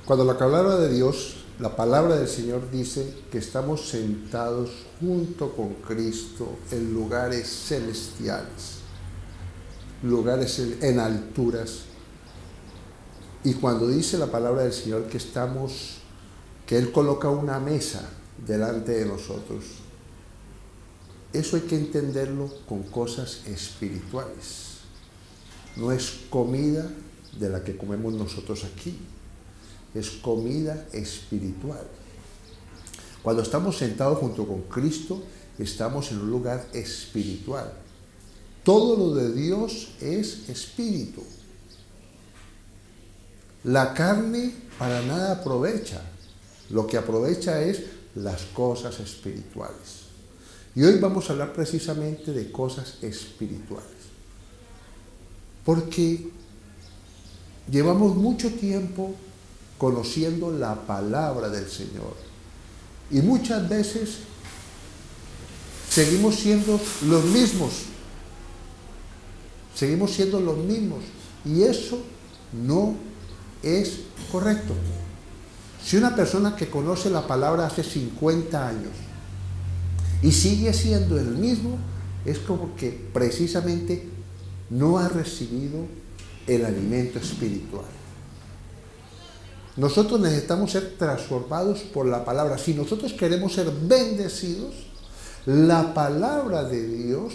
Cuando la palabra de Dios, la palabra del Señor dice que estamos sentados junto con Cristo en lugares celestiales, lugares en alturas. Y cuando dice la palabra del Señor que Él coloca una mesa delante de nosotros, eso hay que entenderlo con cosas espirituales. No es comida de la que comemos nosotros aquí, es comida espiritual. Cuando estamos sentados junto con Cristo, estamos en un lugar espiritual. Todo lo de Dios es espíritu. La carne para nada aprovecha. Lo que aprovecha es las cosas espirituales. Y hoy vamos a hablar precisamente de cosas espirituales. Porque llevamos mucho tiempo conociendo la palabra del Señor. Y muchas veces seguimos siendo los mismos. Seguimos siendo los mismos. Y eso no es correcto. Si una persona que conoce la palabra hace 50 años y sigue siendo el mismo, es como que precisamente no ha recibido el alimento espiritual. Nosotros necesitamos ser transformados por la palabra. Si nosotros queremos ser bendecidos, la palabra de Dios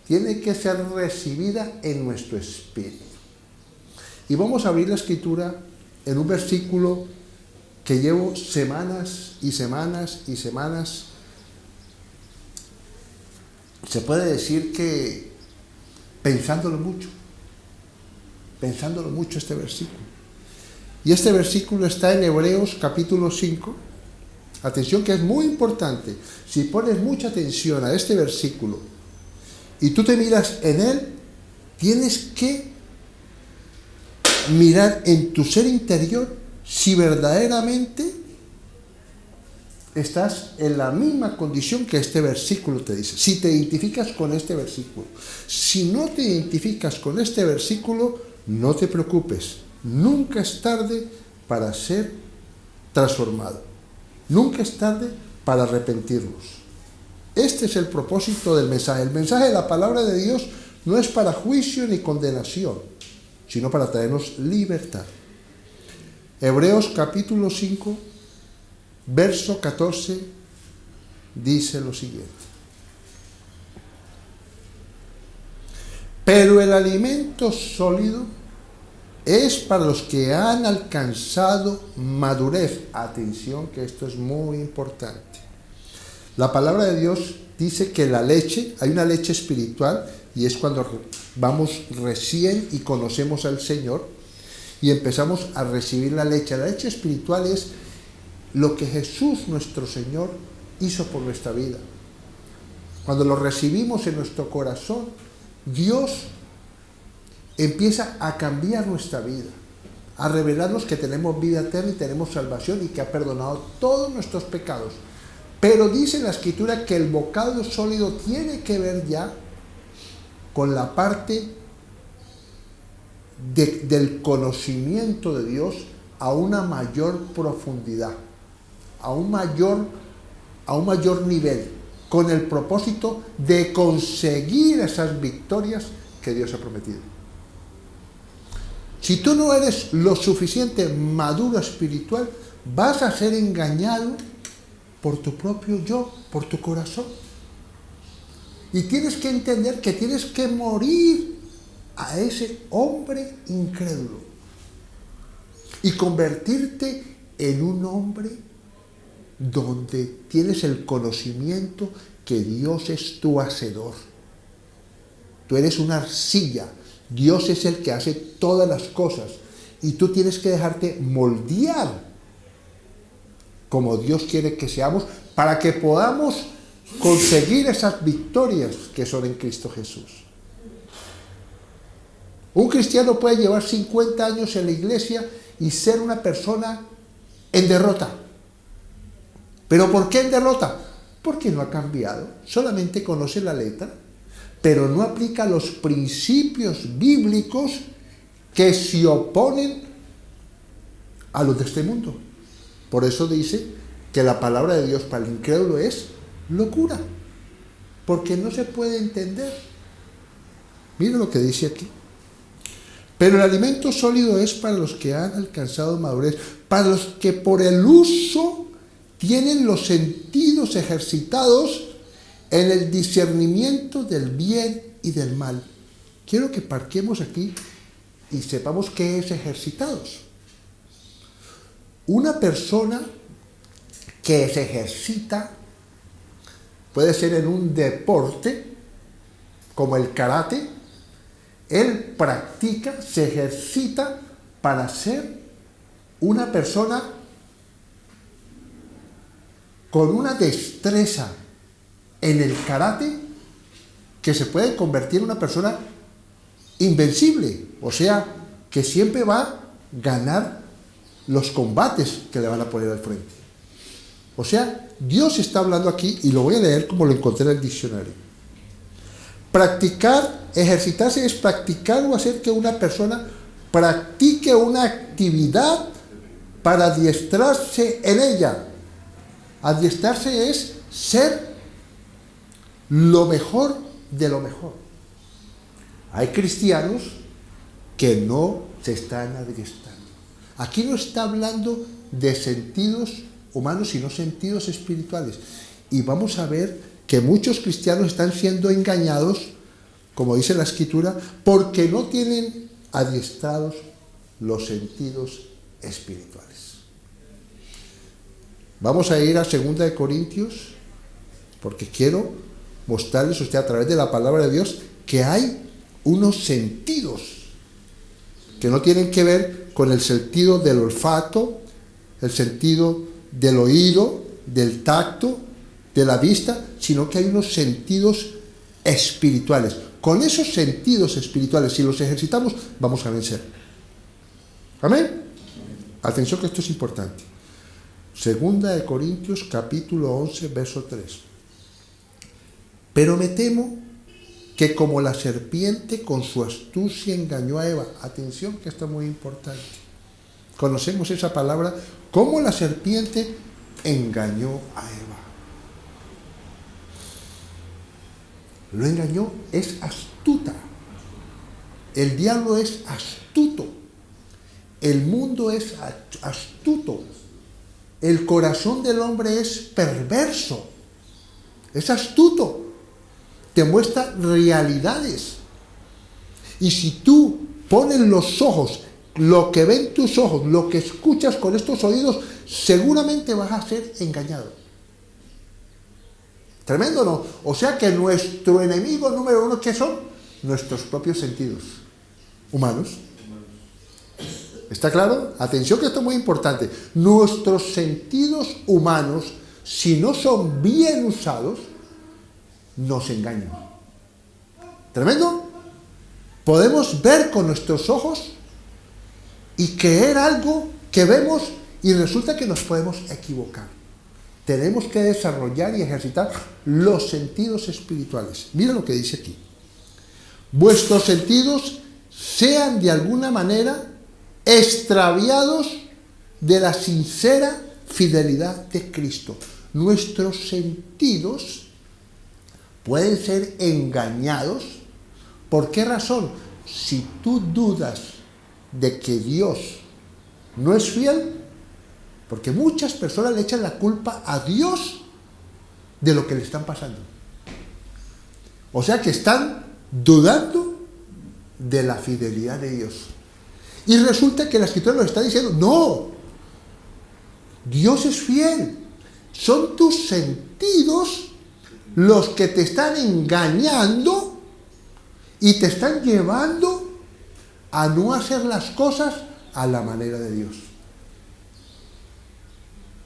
tiene que ser recibida en nuestro espíritu. Y vamos a abrir la escritura en un versículo que llevo semanas y semanas y semanas. Se puede decir que pensándolo mucho este versículo. Y este versículo está en Hebreos capítulo 5. Atención, que es muy importante. Si pones mucha atención a este versículo y tú te miras en él, tienes que mirar en tu ser interior si verdaderamente estás en la misma condición que este versículo te dice. Si te identificas con este versículo. Si no te identificas con este versículo, no te preocupes. Nunca es tarde para ser transformado. Nunca es tarde para arrepentirnos. Este es el propósito del mensaje. El mensaje de la palabra de Dios no es para juicio ni condenación, sino para traernos libertad. Hebreos capítulo 5, verso 14, dice lo siguiente. Pero el alimento sólido es para los que han alcanzado madurez. Atención, que esto es muy importante. La palabra de Dios dice que la leche, hay una leche espiritual, y es cuando vamos recién y conocemos al Señor y empezamos a recibir la leche. La leche espiritual es lo que Jesús, nuestro Señor, hizo por nuestra vida. Cuando lo recibimos en nuestro corazón, Dios empieza a cambiar nuestra vida, a revelarnos que tenemos vida eterna y tenemos salvación y que ha perdonado todos nuestros pecados. Pero dice la Escritura que el bocado sólido tiene que ver ya con la parte del conocimiento de Dios a una mayor profundidad, a un mayor nivel, con el propósito de conseguir esas victorias que Dios ha prometido. Si tú no eres lo suficiente maduro espiritual, vas a ser engañado por tu propio yo, por tu corazón. Y tienes que entender que tienes que morir a ese hombre incrédulo y convertirte en un hombre donde tienes el conocimiento que Dios es tu hacedor. Tú eres una arcilla, Dios es el que hace todas las cosas y tú tienes que dejarte moldear como Dios quiere que seamos para que podamos conseguir esas victorias que son en Cristo Jesús. Un cristiano puede llevar 50 años en la iglesia y ser una persona en derrota. ¿Pero por qué en derrota? Porque no ha cambiado, solamente conoce la letra, pero no aplica los principios bíblicos que se oponen a los de este mundo. Por eso dice que la palabra de Dios para el incrédulo es locura, porque no se puede entender. Mira lo que dice aquí. Pero el alimento sólido es para los que han alcanzado madurez, para los que por el uso tienen los sentidos ejercitados en el discernimiento del bien y del mal. Quiero que parquemos aquí y sepamos qué es ejercitados. Una persona que se ejercita puede ser en un deporte como el karate. Él practica, se ejercita para ser una persona con una destreza en el karate que se puede convertir en una persona invencible, o sea, que siempre va a ganar los combates que le van a poner al frente. O sea, Dios está hablando aquí, y lo voy a leer como lo encontré en el diccionario. Practicar, ejercitarse es practicar o hacer que una persona practique una actividad para adiestrarse en ella. Adiestrarse es ser lo mejor de lo mejor. Hay cristianos que no se están adiestrando. Aquí no está hablando de sentidos humanos, sino sentidos espirituales. Y vamos a ver que muchos cristianos están siendo engañados, como dice la Escritura, porque no tienen adiestrados los sentidos espirituales. Vamos a ir a 2 Corintios, porque quiero mostrarles a usted a través de la palabra de Dios que hay unos sentidos que no tienen que ver con el sentido del olfato, el sentido del oído, del tacto, de la vista, sino que hay unos sentidos espirituales. Con esos sentidos espirituales, si los ejercitamos, vamos a vencer. ¿Amén? Atención que esto es importante. 2 Corintios capítulo 11, verso 3. Pero me temo que como la serpiente con su astucia engañó a Eva. Atención que esto es muy importante. Conocemos esa palabra, como la serpiente engañó a Eva. Lo engañó, es astuta. El diablo es astuto. El mundo es astuto. El corazón del hombre es perverso. Es astuto. Te muestra realidades. Y si tú pones los ojos, lo que ven tus ojos, lo que escuchas con estos oídos, seguramente vas a ser engañado. Tremendo, ¿no? O sea que nuestro enemigo número uno, ¿qué son? Nuestros propios sentidos humanos. ¿Está claro? Atención que esto es muy importante. Nuestros sentidos humanos, si no son bien usados, nos engañan. ¿Tremendo? Podemos ver con nuestros ojos y creer algo que vemos y resulta que nos podemos equivocar. Tenemos que desarrollar y ejercitar los sentidos espirituales. Mira lo que dice aquí. Vuestros sentidos sean de alguna manera extraviados de la sincera fidelidad de Cristo. Nuestros sentidos pueden ser engañados. ¿Por qué razón? Si tú dudas de que Dios no es fiel, porque muchas personas le echan la culpa a Dios de lo que le están pasando. O sea que están dudando de la fidelidad de Dios. Y resulta que la Escritura nos está diciendo, no, Dios es fiel. Son tus sentidos los que te están engañando y te están llevando a no hacer las cosas a la manera de Dios.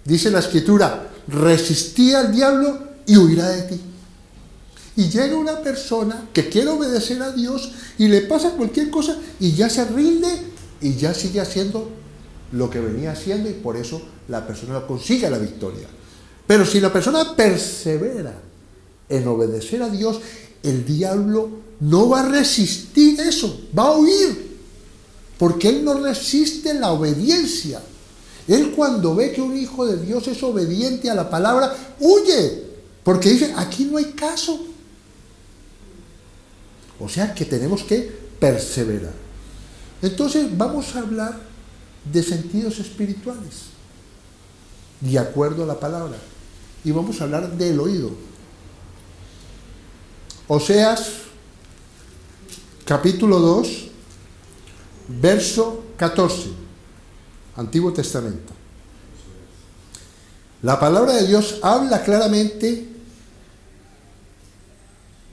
Dice la Escritura, resistí al diablo y huirá de ti. Y llega una persona que quiere obedecer a Dios y le pasa cualquier cosa y ya se rinde y ya sigue haciendo lo que venía haciendo y por eso la persona consigue la victoria. Pero si la persona persevera en obedecer a Dios, el diablo no va a resistir eso, va a huir, porque él no resiste la obediencia. Él cuando ve que un hijo de Dios es obediente a la palabra, huye, porque dice, aquí no hay caso. O sea que tenemos que perseverar. Entonces vamos a hablar de sentidos espirituales, de acuerdo a la palabra. Y vamos a hablar del oído. Oseas, capítulo 2, verso 14, Antiguo Testamento. La palabra de Dios habla claramente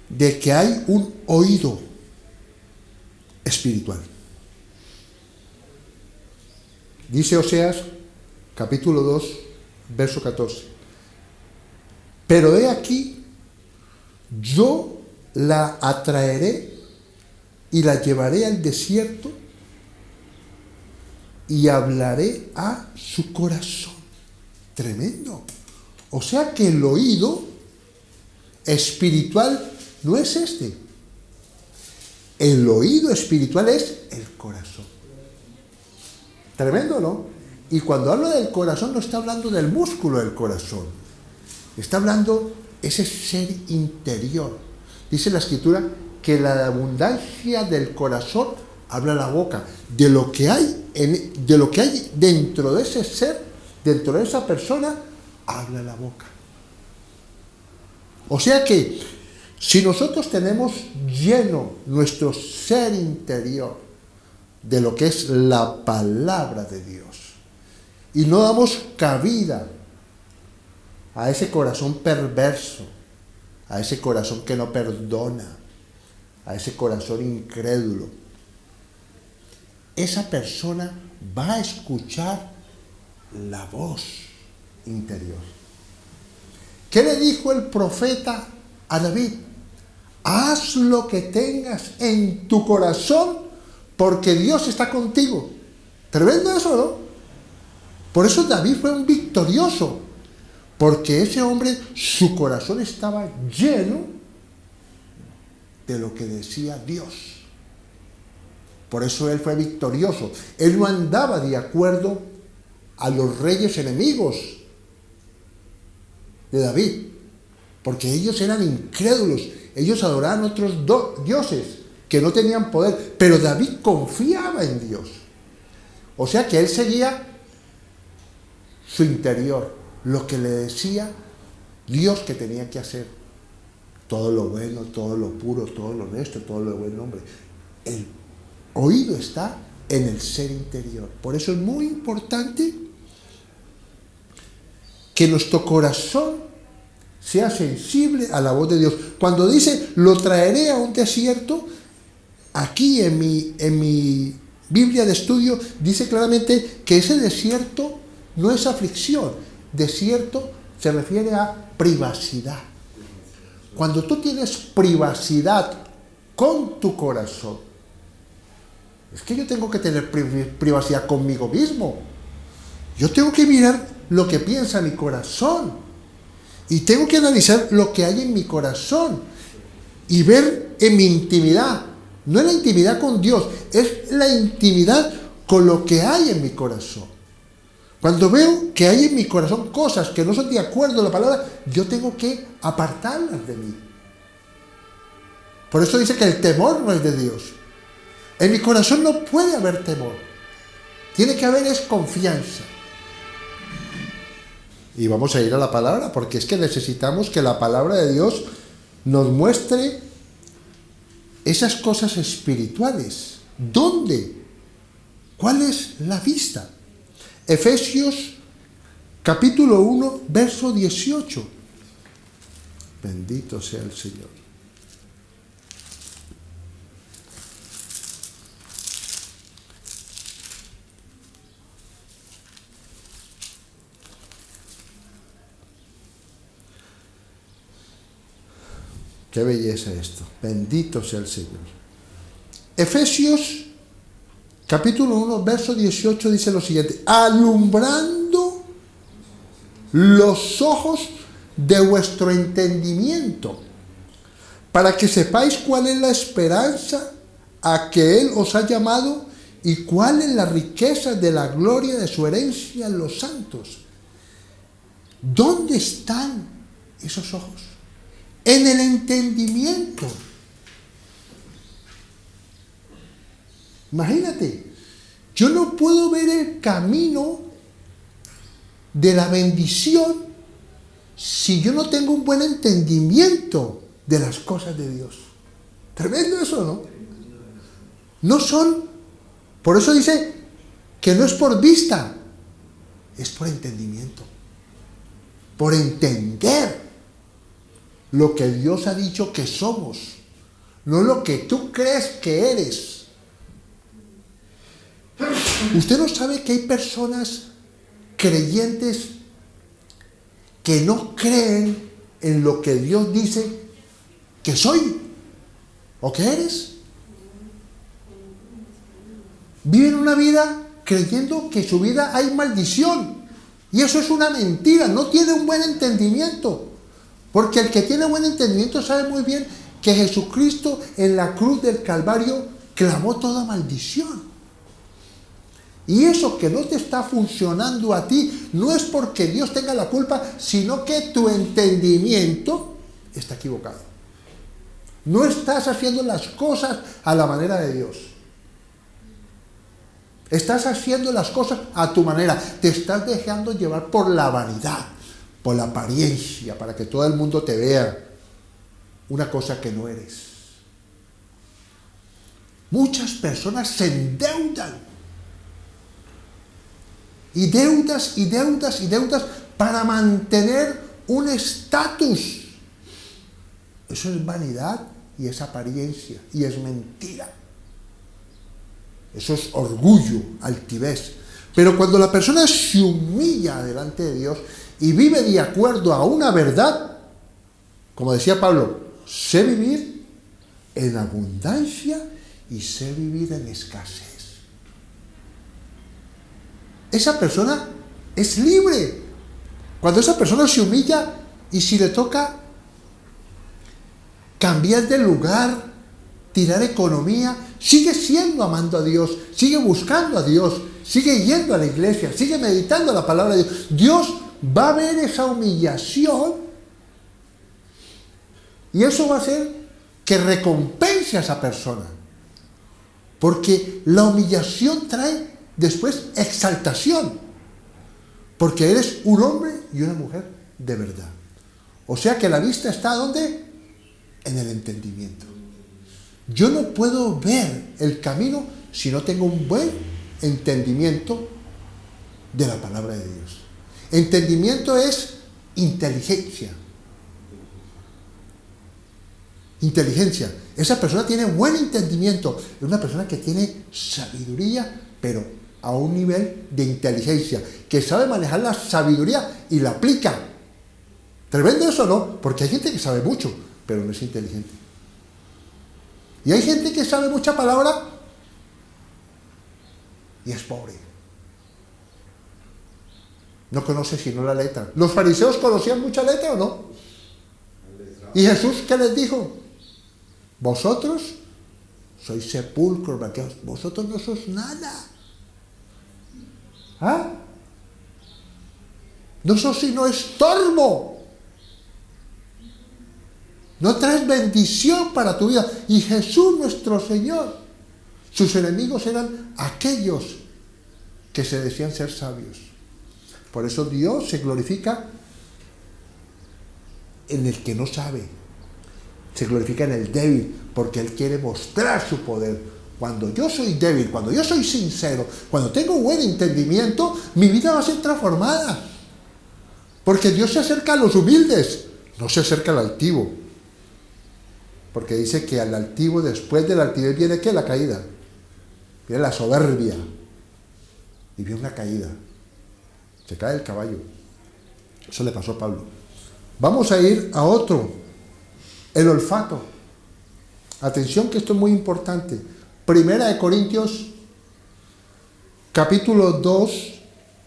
de que hay un oído espiritual. Dice Oseas, capítulo 2, verso 14. Pero he aquí, yo la atraeré y la llevaré al desierto y hablaré a su corazón. Tremendo. O sea que el oído espiritual no es este. El oído espiritual es el corazón. Tremendo, ¿no? Y cuando habla del corazón no está hablando del músculo del corazón. Está hablando ese ser interior. Dice la Escritura que la abundancia del corazón habla la boca. De lo que hay dentro de ese ser, dentro de esa persona, habla la boca. O sea que si nosotros tenemos lleno nuestro ser interior de lo que es la palabra de Dios y no damos cabida a ese corazón perverso, a ese corazón que no perdona, a ese corazón incrédulo, esa persona va a escuchar la voz interior. ¿Qué le dijo el profeta a David? Haz lo que tengas en tu corazón, porque Dios está contigo. Tremendo eso, ¿no? Por eso David fue un victorioso, porque ese hombre, su corazón estaba lleno de lo que decía Dios. Por eso él fue victorioso. Él no andaba de acuerdo a los reyes enemigos de David, porque ellos eran incrédulos. Ellos adoraban otros dioses que no tenían poder, pero David confiaba en Dios. O sea que él seguía su interior, lo que le decía Dios que tenía que hacer. Todo lo bueno, todo lo puro, todo lo honesto, todo lo buen hombre. El oído está en el ser interior. Por eso es muy importante que nuestro corazón sea sensible a la voz de Dios. Cuando dice, lo traeré a un desierto, aquí en mi Biblia de estudio dice claramente que ese desierto no es aflicción. Desierto se refiere a privacidad. Cuando tú tienes privacidad con tu corazón, es que yo tengo que tener privacidad conmigo mismo. Yo tengo que mirar lo que piensa mi corazón. Y tengo que analizar lo que hay en mi corazón. Y ver en mi intimidad. No es la intimidad con Dios, es la intimidad con lo que hay en mi corazón. Cuando veo que hay en mi corazón cosas que no son de acuerdo a la palabra, yo tengo que apartarlas de mí. Por eso dice que el temor no es de Dios. En mi corazón no puede haber temor. Tiene que haber es confianza. Y vamos a ir a la palabra, porque es que necesitamos que la palabra de Dios nos muestre esas cosas espirituales. ¿Dónde? ¿Cuál es la vista? Efesios capítulo 1, verso 18. Bendito sea el Señor. Qué belleza esto. Bendito sea el Señor. Efesios capítulo 1, verso 18 dice lo siguiente: alumbrando los ojos de vuestro entendimiento, para que sepáis cuál es la esperanza a que Él os ha llamado ¿Y cuál es la riqueza de la gloria de su herencia en los santos? ¿Dónde están esos ojos? En el entendimiento. Imagínate, yo no puedo ver el camino de la bendición si yo no tengo un buen entendimiento de las cosas de Dios. Tremendo eso, ¿no? No son, por eso dice que no es por vista, es por entendimiento. Por entender lo que Dios ha dicho que somos, no lo que tú crees que eres. Usted no sabe que hay personas creyentes que no creen en lo que Dios dice que soy o que eres. Viven una vida creyendo que en su vida hay maldición. Y eso es una mentira, no tiene un buen entendimiento. Porque el que tiene buen entendimiento sabe muy bien que Jesucristo en la cruz del Calvario clamó toda maldición. Y eso que no te está funcionando a ti no es porque Dios tenga la culpa, sino que tu entendimiento está equivocado. No estás haciendo las cosas a la manera de Dios. Estás haciendo las cosas a tu manera. Te estás dejando llevar por la vanidad, por la apariencia, para que todo el mundo te vea una cosa que no eres. Muchas personas se endeudan. Y deudas y deudas y deudas para mantener un estatus. Eso es vanidad y es apariencia y es mentira. Eso es orgullo, altivez. Pero cuando la persona se humilla delante de Dios y vive de acuerdo a una verdad, como decía Pablo, sé vivir en abundancia y sé vivir en escasez. Esa persona es libre. Cuando esa persona se humilla y si le toca cambiar de lugar, tirar economía, sigue siendo amando a Dios, sigue buscando a Dios, sigue yendo a la iglesia, sigue meditando la palabra de Dios. Dios va a ver esa humillación y eso va a hacer que recompense a esa persona. Porque la humillación trae después exaltación, porque eres un hombre y una mujer de verdad. O sea que la vista está ¿dónde? En el entendimiento. Yo no puedo ver el camino si no tengo un buen entendimiento de la palabra de Dios. Entendimiento es inteligencia. Inteligencia. Esa persona tiene buen entendimiento. Es una persona que tiene sabiduría, pero a un nivel de inteligencia, que sabe manejar la sabiduría y la aplica. Tremendo eso, ¿no? Porque hay gente que sabe mucho, pero no es inteligente. Y hay gente que sabe mucha palabra y es pobre. No conoce sino la letra. ¿Los fariseos conocían mucha letra o no? ¿Y Jesús qué les dijo? Vosotros sois sepulcros vaqueados, vosotros no sois nada. ¿Ah? No sos sino estorbo. No traes bendición para tu vida. Y Jesús nuestro Señor, sus enemigos eran aquellos que se decían ser sabios. Por eso Dios se glorifica en el que no sabe. Se glorifica en el débil, porque Él quiere mostrar su poder. Cuando yo soy débil, cuando yo soy sincero, cuando tengo buen entendimiento, mi vida va a ser transformada. Porque Dios se acerca a los humildes, no se acerca al altivo. Porque dice que al altivo, después de la altivez, viene ¿qué? La caída. Viene la soberbia. Y viene una caída. Se cae el caballo. Eso le pasó a Pablo. Vamos a ir a otro. El olfato. Atención que esto es muy importante. Primera de Corintios, capítulo 2,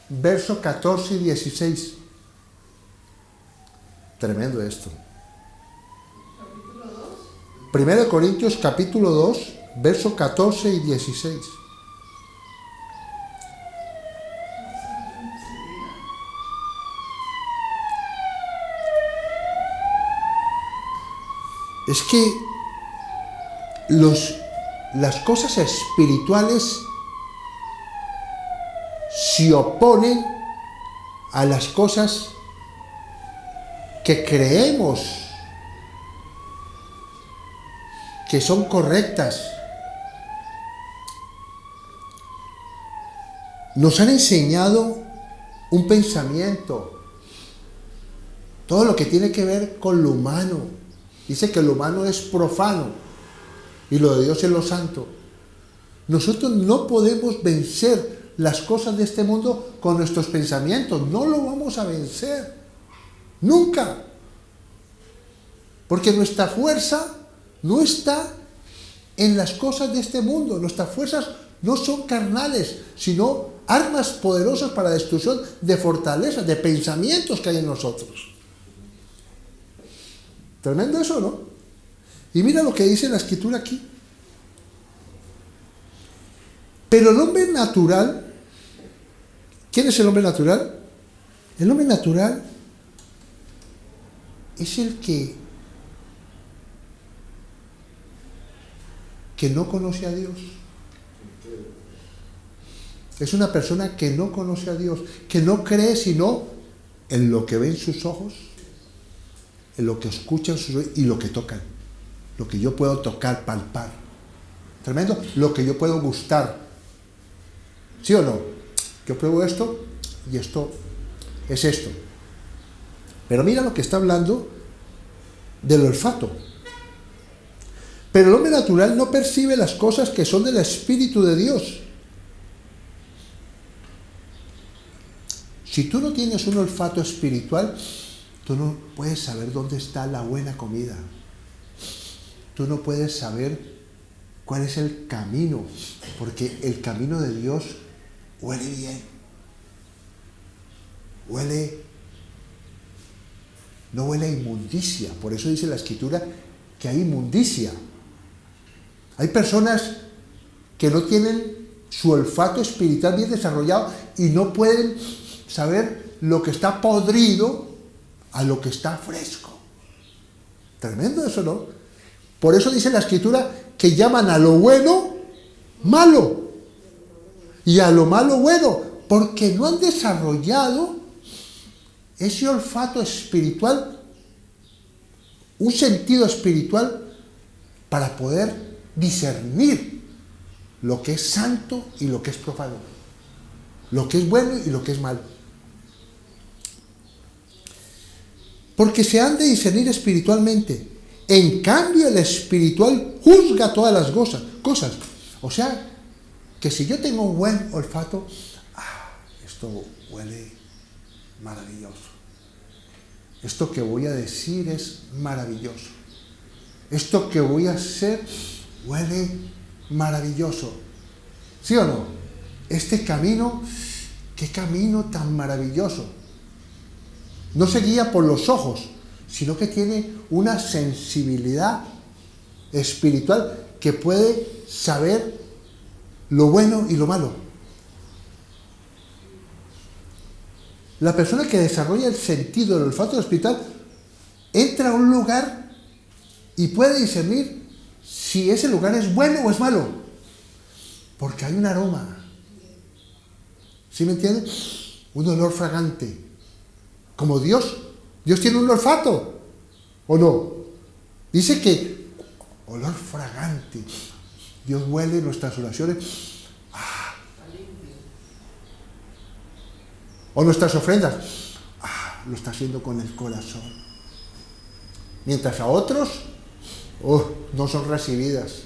versos 14 y 16. Tremendo esto. ¿Capítulo 2? Primera de Corintios, capítulo 2, versos 14 y 16. es que las cosas espirituales se oponen a las cosas que creemos que son correctas. Nos han enseñado un pensamiento, todo lo que tiene que ver con lo humano. Dice que lo humano es profano y lo de Dios es lo santo. Nosotros no podemos vencer las cosas de este mundo con nuestros pensamientos, no lo vamos a vencer, nunca. Porque nuestra fuerza no está en las cosas de este mundo, nuestras fuerzas no son carnales, sino armas poderosas para la destrucción de fortalezas, de pensamientos que hay en nosotros. Tremendo eso, ¿no? Y mira lo que dice la Escritura aquí. Pero el hombre natural, ¿quién es el hombre natural? El hombre natural es el que no conoce a Dios. Es una persona que no conoce a Dios, que no cree sino en lo que ven sus ojos, en lo que escuchan sus oídos y lo que tocan. Lo que yo puedo tocar, palpar. Tremendo. Lo que yo puedo gustar. ¿Sí o no? Yo pruebo esto y esto es esto. Pero mira lo que está hablando del olfato. Pero el hombre natural no percibe las cosas que son del Espíritu de Dios. Si tú no tienes un olfato espiritual, tú no puedes saber dónde está la buena comida. Tú no puedes saber cuál es el camino, porque el camino de Dios huele bien. No huele a inmundicia. Por eso dice la Escritura que hay inmundicia. Hay personas que no tienen su olfato espiritual bien desarrollado y no pueden saber lo que está podrido a lo que está fresco. Tremendo eso, ¿no? Por eso dice la Escritura que llaman a lo bueno malo y a lo malo bueno, porque no han desarrollado ese olfato espiritual, un sentido espiritual para poder discernir lo que es santo y lo que es profano, lo que es bueno y lo que es malo. Porque se han de discernir espiritualmente. En cambio, el espiritual juzga todas las cosas. O sea, que si yo tengo un buen olfato, esto huele maravilloso. Esto que voy a decir es maravilloso. Esto que voy a hacer huele maravilloso. ¿Sí o no? Este camino, qué camino tan maravilloso. No se guía por los ojos, sino que tiene una sensibilidad espiritual que puede saber lo bueno y lo malo. La persona que desarrolla el sentido del olfato espiritual entra a un lugar y puede discernir si ese lugar es bueno o es malo, porque hay un aroma. ¿Sí me entienden? Un olor fragante. Como Dios tiene un olfato, ¿o no? Dice que olor fragante. Dios huele nuestras oraciones. O nuestras ofrendas. Lo está haciendo con el corazón. Mientras a otros, no son recibidas.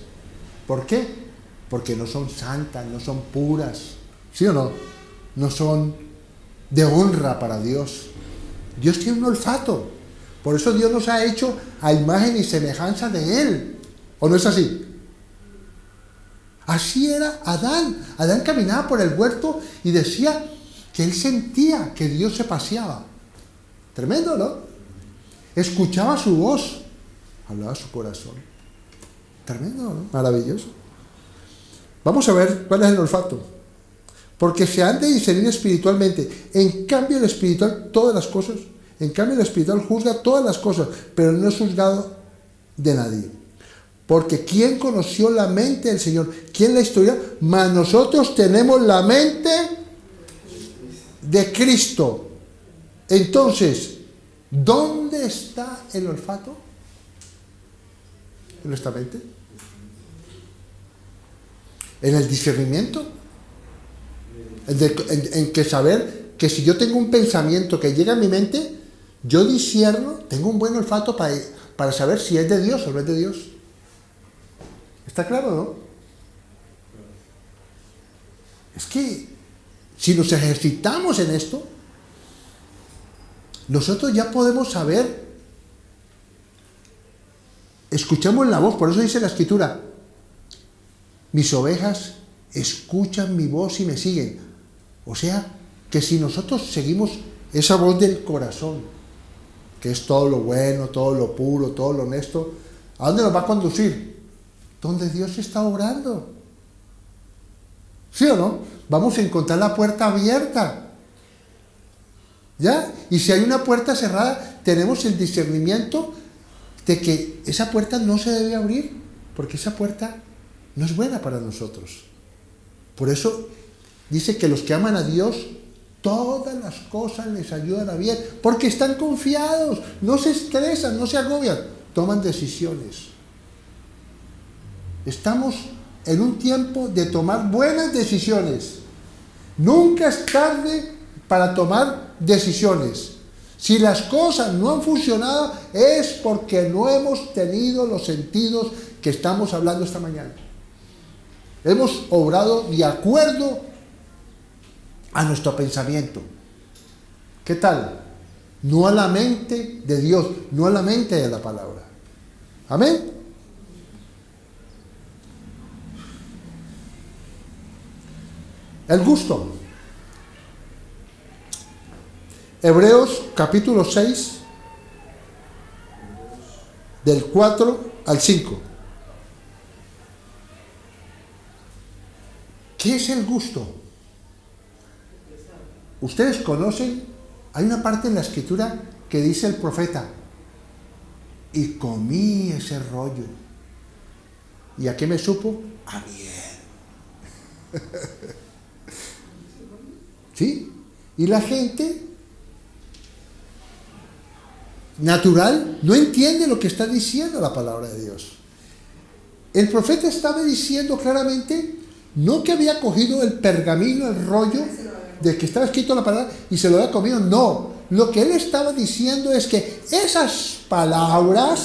¿Por qué? Porque no son santas, no son puras. ¿Sí o no? No son de honra para Dios. Dios tiene un olfato. Por eso Dios nos ha hecho a imagen y semejanza de Él. ¿O no es así? Así era Adán. Adán caminaba por el huerto y decía que él sentía que Dios se paseaba. Tremendo, ¿no? Escuchaba su voz. Hablaba su corazón. Tremendo, ¿no? Maravilloso. Vamos a ver cuál es el olfato. Porque se han de discernir espiritualmente. En cambio, el espiritual, todas las cosas. En cambio, el espiritual juzga todas las cosas, pero no es juzgado de nadie. Porque ¿quién conoció la mente del Señor? ¿Quién la historia? Mas nosotros tenemos la mente de Cristo. Entonces, ¿dónde está el olfato? ¿En nuestra mente? ¿En el discernimiento? En que saber que si yo tengo un pensamiento que llega a mi mente, yo discierno, tengo un buen olfato para saber si es de Dios o no es de Dios. ¿Está claro, no? Es que si nos ejercitamos en esto, nosotros ya podemos saber, escuchamos la voz, por eso dice la Escritura, mis ovejas escuchan mi voz y me siguen. O sea, que si nosotros seguimos esa voz del corazón, que es todo lo bueno, todo lo puro, todo lo honesto, ¿a dónde nos va a conducir? Donde Dios está obrando. ¿Sí o no? Vamos a encontrar la puerta abierta. ¿Ya? Y si hay una puerta cerrada, tenemos el discernimiento de que esa puerta no se debe abrir, porque esa puerta no es buena para nosotros. Por eso dice que los que aman a Dios, todas las cosas les ayudan a bien, porque están confiados, no se estresan, no se agobian, toman decisiones. Estamos en un tiempo de tomar buenas decisiones. Nunca es tarde para tomar decisiones. Si las cosas no han funcionado, es porque no hemos tenido los sentidos que estamos hablando esta mañana. Hemos obrado de acuerdo a nuestro pensamiento. ¿Qué tal? No a la mente de Dios, no a la mente de la palabra. Amén. El gusto. Hebreos capítulo 6, del 4 al 5. ¿Qué es el gusto? Ustedes conocen, hay una parte en la Escritura que dice el profeta, y comí ese rollo. ¿Y a qué me supo? A miel. ¿Sí? Y la gente natural no entiende lo que está diciendo la palabra de Dios. El profeta estaba diciendo claramente, no que había cogido el pergamino, el rollo de que estaba escrito la palabra y se lo había comido, no. Lo que él estaba diciendo es que esas palabras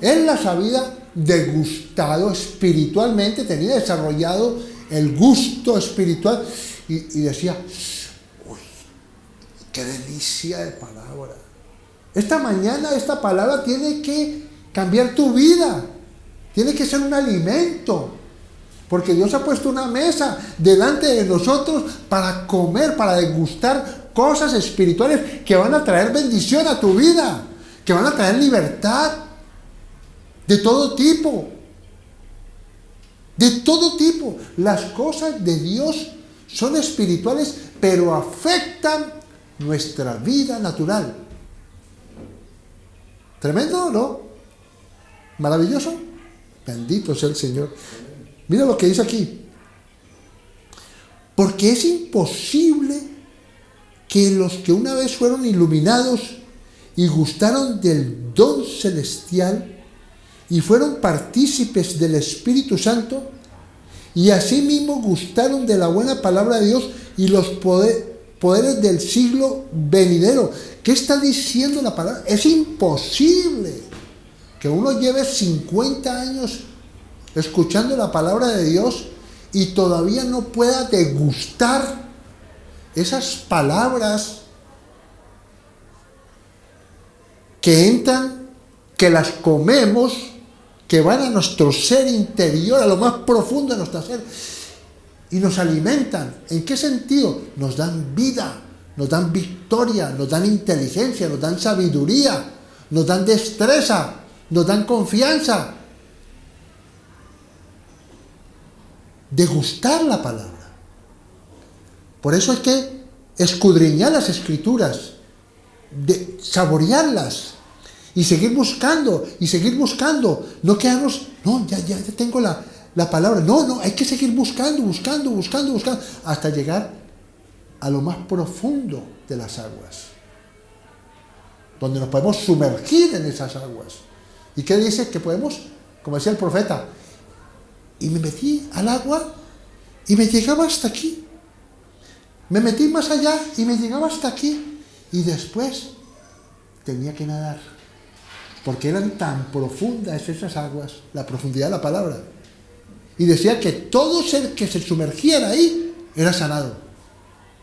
él las había degustado espiritualmente, tenía desarrollado el gusto espiritual y decía, uy, qué delicia de palabra. Esta mañana esta palabra tiene que cambiar tu vida, tiene que ser un alimento, porque Dios ha puesto una mesa delante de nosotros para comer, para degustar cosas espirituales que van a traer bendición a tu vida, que van a traer libertad de todo tipo. De todo tipo. Las cosas de Dios son espirituales, pero afectan nuestra vida natural. ¿Tremendo, no? ¿Maravilloso? Bendito sea el Señor. Mira lo que dice aquí. Porque es imposible que los que una vez fueron iluminados y gustaron del don celestial y fueron partícipes del Espíritu Santo y asimismo gustaron de la buena palabra de Dios y los poderes del siglo venidero. ¿Qué está diciendo la palabra? Es imposible que uno lleve 50 años escuchando la palabra de Dios y todavía no pueda degustar esas palabras que entran, que las comemos, que van a nuestro ser interior, a lo más profundo de nuestro ser, y nos alimentan. ¿En qué sentido? Nos dan vida, nos dan victoria, nos dan inteligencia, nos dan sabiduría, nos dan destreza, nos dan confianza. Degustar la palabra. Por eso hay que escudriñar las Escrituras, saborearlas. Y seguir buscando, y seguir buscando. No quedarnos, no, ya tengo la palabra. No, hay que seguir buscando, hasta llegar a lo más profundo de las aguas, donde nos podemos sumergir en esas aguas. ¿Y qué dice? Que podemos, como decía el profeta, y me metí al agua y me llegaba hasta aquí. Me metí más allá y me llegaba hasta aquí. Y después tenía que nadar, porque eran tan profundas esas aguas, la profundidad de la palabra. Y decía que todo ser que se sumergiera ahí era sanado.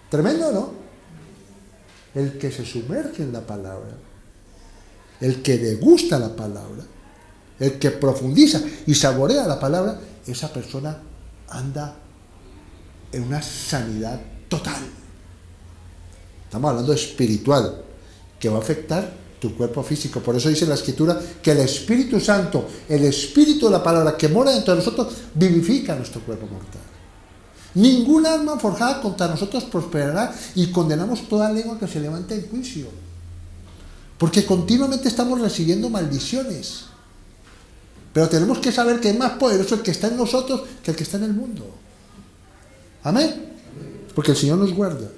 Tremendo, ¿no? El que se sumerge en la palabra, el que degusta la palabra, el que profundiza y saborea la palabra, esa persona anda en una sanidad total. Estamos hablando espiritual, que va a afectar tu cuerpo físico. Por eso dice la Escritura que el Espíritu Santo, el Espíritu de la palabra que mora dentro de nosotros, vivifica nuestro cuerpo mortal. Ningún arma forjada contra nosotros prosperará, y condenamos toda lengua que se levante en juicio. Porque continuamente estamos recibiendo maldiciones. Pero tenemos que saber que es más poderoso el que está en nosotros que el que está en el mundo. Amén. Porque el Señor nos guarda.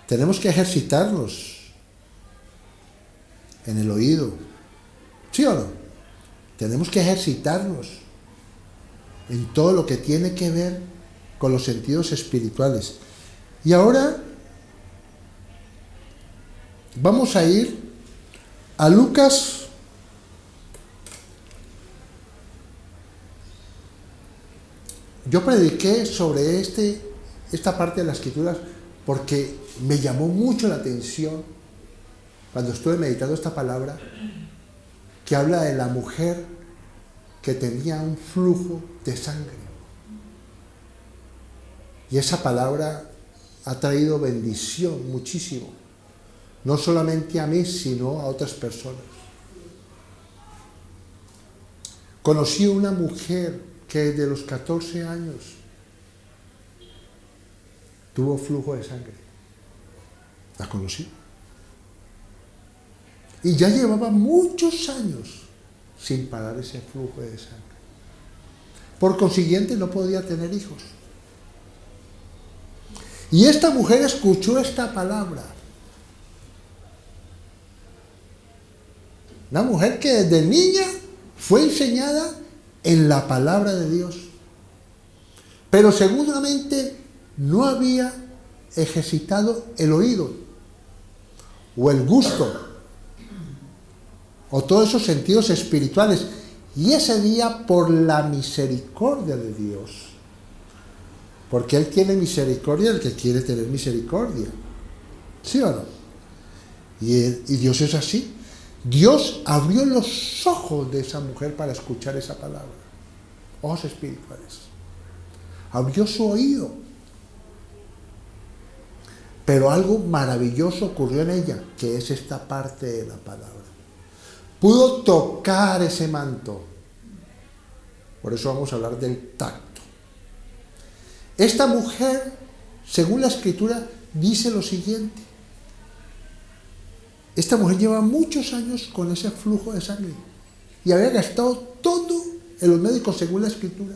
Tenemos que ejercitarnos en el oído. ¿Sí o no? Tenemos que ejercitarnos en todo lo que tiene que ver con los sentidos espirituales. Y ahora vamos a ir a Lucas Yo prediqué sobre esta parte de las Escrituras porque me llamó mucho la atención cuando estuve meditando esta palabra, que habla de la mujer que tenía un flujo de sangre. Y esa palabra ha traído bendición muchísimo, no solamente a mí, sino a otras personas. Conocí una mujer que desde los 14 años tuvo flujo de sangre. La conocí. Y ya llevaba muchos años sin parar ese flujo de sangre. Por consiguiente, no podía tener hijos. Y esta mujer escuchó esta palabra. Una mujer que desde niña fue enseñada en la palabra de Dios, pero seguramente no había ejercitado el oído o el gusto o todos esos sentidos espirituales. Y ese día, por la misericordia de Dios, porque Él tiene misericordia del que quiere tener misericordia, ¿sí o no? Y Dios es así. Dios abrió los ojos de esa mujer para escuchar esa palabra. Ojos espirituales. Abrió su oído. Pero algo maravilloso ocurrió en ella, que es esta parte de la palabra. Pudo tocar ese manto. Por eso vamos a hablar del tacto. Esta mujer, según la Escritura, dice lo siguiente. Esta mujer lleva muchos años con ese flujo de sangre y había gastado todo en los médicos según la Escritura.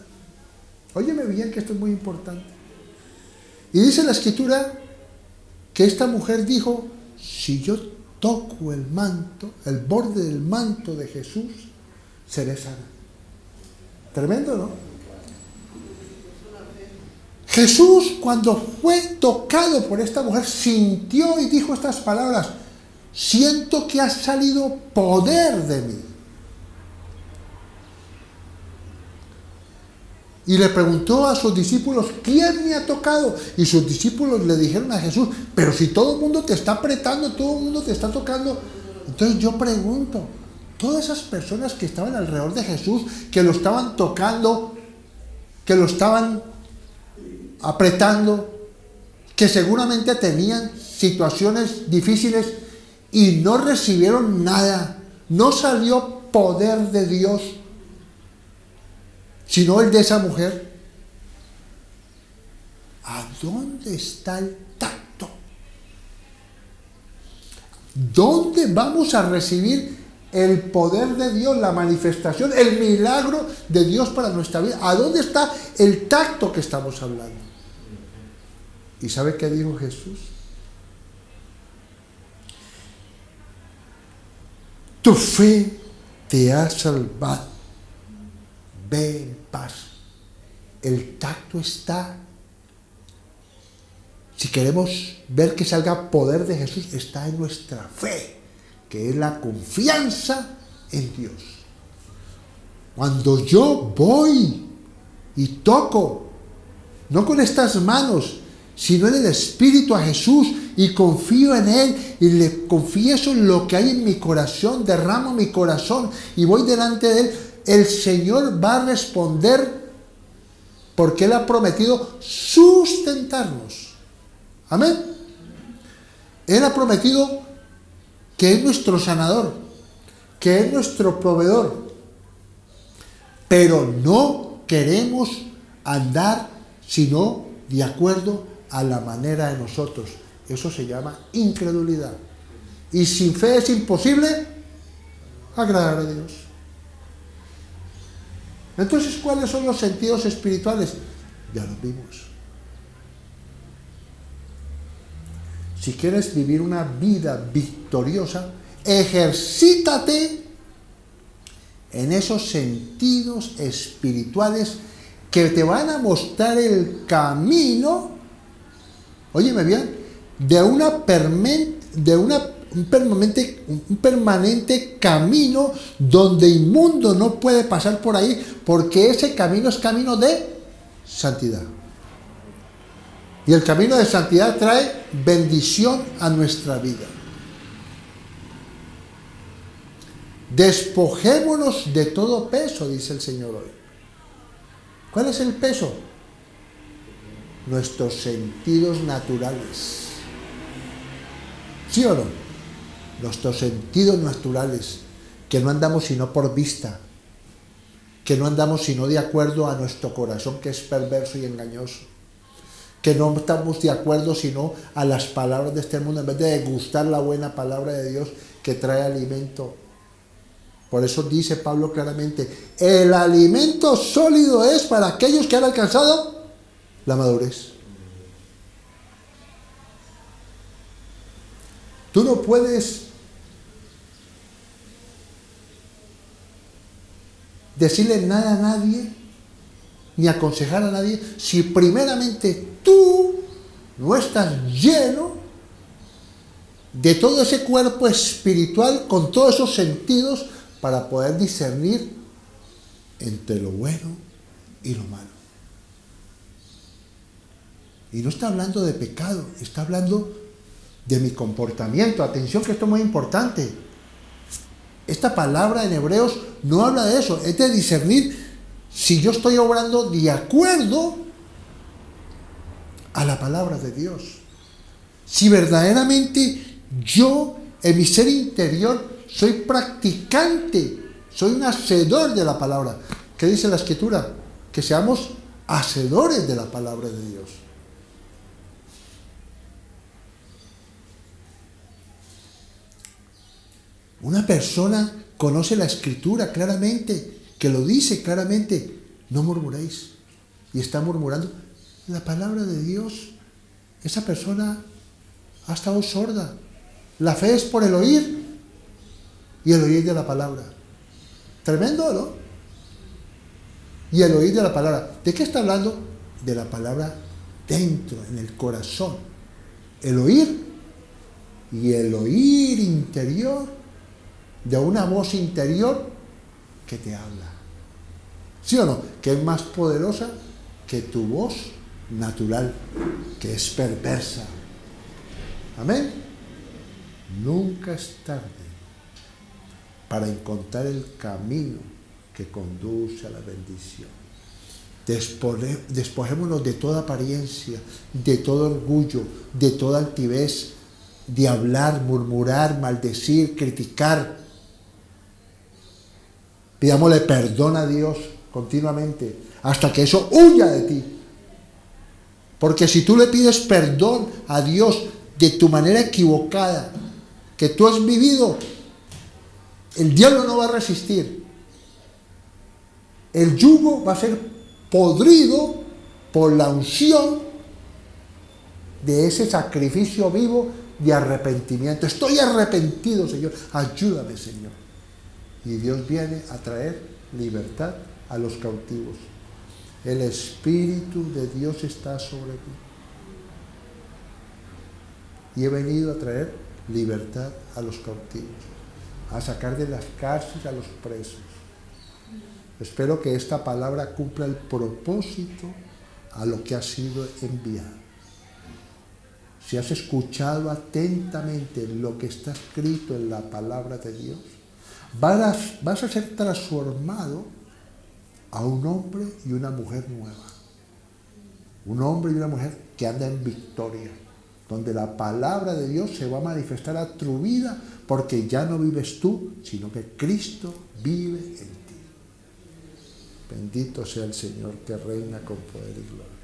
Óyeme bien, que esto es muy importante. Y dice la Escritura que esta mujer dijo: si yo toco el manto, el borde del manto de Jesús, seré sana. Tremendo, ¿no? Jesús, cuando fue tocado por esta mujer, sintió y dijo estas palabras: siento que ha salido poder de mí. Y le preguntó a sus discípulos: ¿quién me ha tocado? Y sus discípulos le dijeron a Jesús: pero si todo el mundo te está apretando, todo el mundo te está tocando. Entonces yo pregunto, todas esas personas que estaban alrededor de Jesús, que lo estaban tocando, que lo estaban apretando, que seguramente tenían situaciones difíciles y no recibieron nada, no salió poder de Dios, sino el de esa mujer. ¿A dónde está el tacto? ¿Dónde vamos a recibir el poder de Dios, la manifestación, el milagro de Dios para nuestra vida? ¿A dónde está el tacto que estamos hablando? ¿Y sabe qué dijo Jesús? Tu fe te ha salvado. Ve en paz. El tacto está. Si queremos ver que salga poder de Jesús, está en nuestra fe, que es la confianza en Dios. Cuando yo voy y toco, no con estas manos, sino en el Espíritu a Jesús, y confío en Él, y le confieso lo que hay en mi corazón, derramo mi corazón, y voy delante de Él, el Señor va a responder, porque Él ha prometido sustentarnos. Amén. Él ha prometido que es nuestro sanador, que es nuestro proveedor, pero no queremos andar sino de acuerdo a la manera de nosotros. Eso se llama incredulidad. Y sin fe es imposible agradar a Dios. Entonces, ¿cuáles son los sentidos espirituales? Ya los vimos. Si quieres vivir una vida victoriosa, ejercítate en esos sentidos espirituales que te van a mostrar el camino, óyeme bien, de un permanente camino donde inmundo no puede pasar por ahí, porque ese camino es camino de santidad. Y el camino de santidad trae bendición a nuestra vida. Despojémonos de todo peso, dice el Señor hoy. ¿Cuál es el peso? Nuestros sentidos naturales. ¿Sí o no? Nuestros sentidos naturales, que no andamos sino por vista, que no andamos sino de acuerdo a nuestro corazón, que es perverso y engañoso, que no estamos de acuerdo sino a las palabras de este mundo, en vez de degustar la buena palabra de Dios que trae alimento. Por eso dice Pablo claramente, el alimento sólido es para aquellos que han alcanzado la madurez. Tú no puedes decirle nada a nadie, ni aconsejar a nadie, si primeramente tú no estás lleno de todo ese cuerpo espiritual, con todos esos sentidos, para poder discernir entre lo bueno y lo malo. Y no está hablando de pecado, está hablando de mi comportamiento. Atención, que esto es muy importante. Esta palabra en Hebreos no habla de eso, es de discernir si yo estoy obrando de acuerdo a la palabra de Dios. Si verdaderamente yo, en mi ser interior, soy practicante, soy un hacedor de la palabra. ¿Qué dice la Escritura? Que seamos hacedores de la palabra de Dios. Una persona conoce la Escritura claramente, que lo dice claramente, no murmuréis, y está murmurando la palabra de Dios. Esa persona ha estado sorda. La fe es por el oír, y el oír de la palabra. Tremendo, ¿no? Y el oír de la palabra. ¿De qué está hablando? De la palabra dentro, en el corazón. El oír y el oír interior de una voz interior que te habla. ¿Sí o no? Que es más poderosa que tu voz natural, que es perversa. Amén. Nunca es tarde para encontrar el camino que conduce a la bendición. Despojémonos de toda apariencia, de todo orgullo, de toda altivez, de hablar, murmurar, maldecir, criticar. Pidámosle perdón a Dios continuamente, hasta que eso huya de ti. Porque si tú le pides perdón a Dios de tu manera equivocada, que tú has vivido, el diablo no va a resistir. El yugo va a ser podrido por la unción de ese sacrificio vivo de arrepentimiento. Estoy arrepentido, Señor. Ayúdame, Señor. Y Dios viene a traer libertad a los cautivos. El Espíritu de Dios está sobre mí. Y he venido a traer libertad a los cautivos, a sacar de las cárceles a los presos. Espero que esta palabra cumpla el propósito a lo que ha sido enviado. Si has escuchado atentamente lo que está escrito en la palabra de Dios, vas a ser transformado a un hombre y una mujer nueva. Un hombre y una mujer que anda en victoria, donde la palabra de Dios se va a manifestar a tu vida, porque ya no vives tú, sino que Cristo vive en ti. Bendito sea el Señor que reina con poder y gloria.